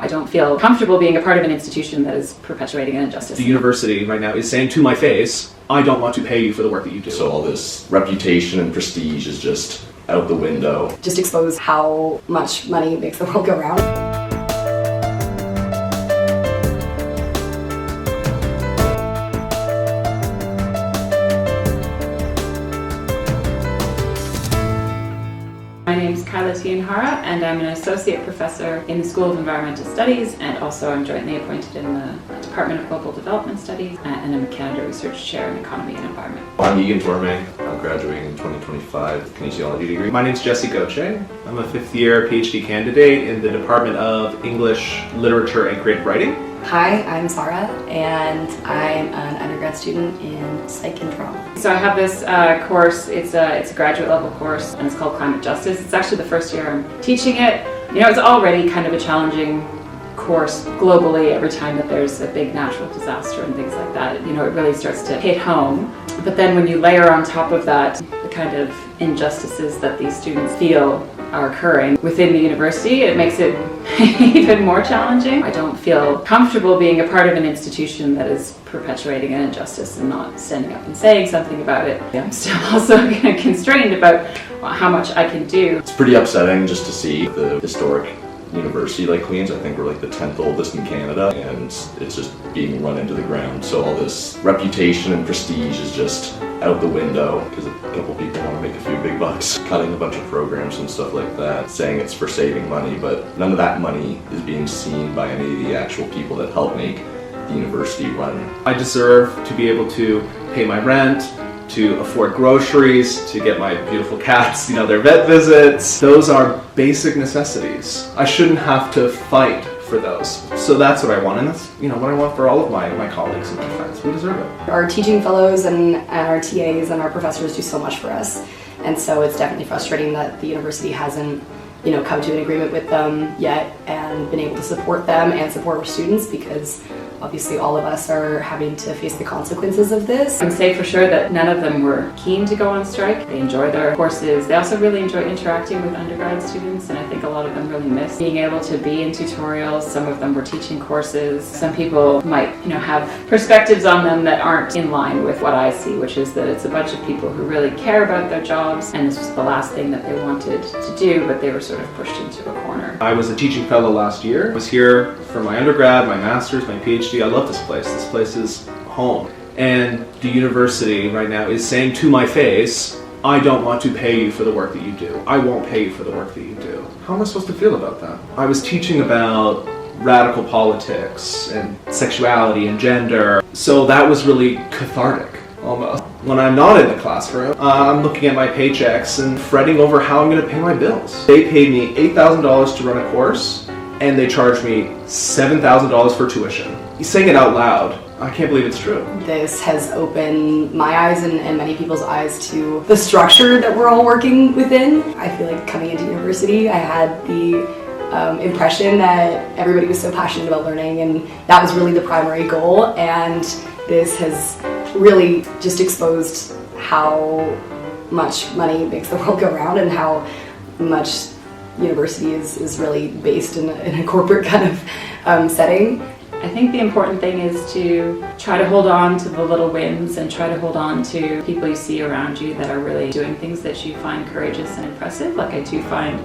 I don't feel comfortable being a part of an institution that is perpetuating an injustice. The university right now is saying to my face, I don't want to pay you for the work that you do. So all this reputation and prestige is just out the window. Just expose how much money makes the world go round. My name is Kyla Tianhara, and I'm an associate professor in the School of Environmental Studies, and also I'm jointly appointed in the Department of Global Development Studies, and I'm a Canada Research Chair in Economy and Environment. I'm Egan Torme. I'm graduating in 2025 with a kinesiology degree. My name's Jesse Goche. I'm a fifth-year PhD candidate in the Department of English, Literature, and Creative Writing. Hi, I'm Sarah, and I'm an undergrad student in Psych and Trauma. So I have this course, it's a graduate level course, and it's called Climate Justice. It's actually the first year I'm teaching it. You know, it's already kind of a challenging course globally every time that there's a big natural disaster and things like that. You know, it really starts to hit home. But then when you layer on top of that the kind of injustices that these students feel are occurring within the university, it makes it even more challenging. I don't feel comfortable being a part of an institution that is perpetuating an injustice and not standing up and saying something about it. I'm still also constrained about how much I can do. It's pretty upsetting just to see the historic university like Queen's. I think we're like the 10th oldest in Canada, and it's just being run into the ground. So all this reputation and prestige is just out the window because a couple people want to make a few big bucks, cutting a bunch of programs and stuff like that, saying it's for saving money, but none of that money is being seen by any of the actual people that help make the university run. I deserve to be able to pay my rent, to afford groceries, to get my beautiful cats, their vet visits. Those are basic necessities. I shouldn't have to fight for those. So that's what I want, and that's what I want for all of my colleagues and my friends. We deserve it. Our teaching fellows and our TAs and our professors do so much for us, and so it's definitely frustrating that the university hasn't come to an agreement with them yet and been able to support them and support our students, because obviously all of us are having to face the consequences of this. I can say for sure that none of them were keen to go on strike. They enjoy their courses. They also really enjoy interacting with undergrad students, and I think a lot of them really miss being able to be in tutorials. Some of them were teaching courses. Some people might have perspectives on them that aren't in line with what I see, which is that it's a bunch of people who really care about their jobs, and this was the last thing that they wanted to do, but they were sort of pushed into a corner. I was a teaching fellow last year. I was here for my undergrad, my master's, my PhD. I love this place. This place is home. And the university right now is saying to my face, I don't want to pay you for the work that you do. I won't pay you for the work that you do. How am I supposed to feel about that? I was teaching about radical politics and sexuality and gender, so that was really cathartic, almost. When I'm not in the classroom, I'm looking at my paychecks and fretting over how I'm going to pay my bills. They paid me $8,000 to run a course, and they charged me $7,000 for tuition. Saying it out loud, I can't believe it's true. This has opened my eyes and many people's eyes to the structure that we're all working within. I feel like coming into university, I had the impression that everybody was so passionate about learning, and that was really the primary goal, and this has really just exposed how much money makes the world go round and how much university is really based in a corporate kind of setting. I think the important thing is to try to hold on to the little wins and try to hold on to people you see around you that are really doing things that you find courageous and impressive. Like, I do find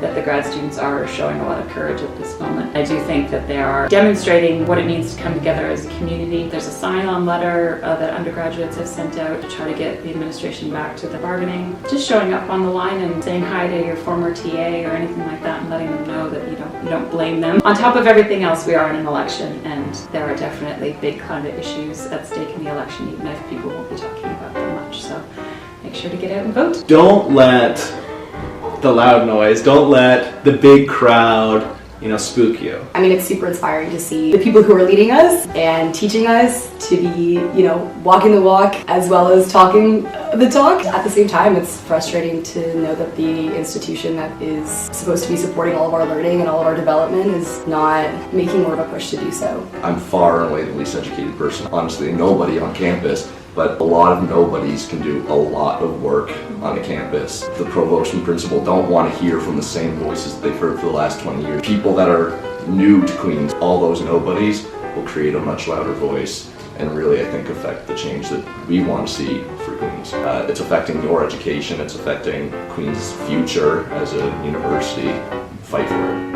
that the grad students are showing a lot of courage at this moment. I do think that they are demonstrating what it means to come together as a community. There's a sign-on letter that undergraduates have sent out to try to get the administration back to the bargaining. Just showing up on the line and saying hi to your former TA or anything like that, and letting them know that you don't blame them. On top of everything else, we are in an election, and there are definitely big climate issues at stake in the election, even if people won't be talking about them much. So make sure to get out and vote. Don't let the loud noise, don't let the big crowd, spook you. I mean, it's super inspiring to see the people who are leading us and teaching us to be, walking the walk as well as talking the talk. At the same time, it's frustrating to know that the institution that is supposed to be supporting all of our learning and all of our development is not making more of a push to do so. I'm far and away the least educated person. Honestly, nobody on campus, but a lot of nobodies can do a lot of work on the campus. The provost and principal don't want to hear from the same voices that they've heard for the last 20 years. People that are new to Queen's. All those nobodies will create a much louder voice and really, I think, affect the change that we want to see for Queen's. It's affecting your education, it's affecting Queen's future as a university. Fight for it.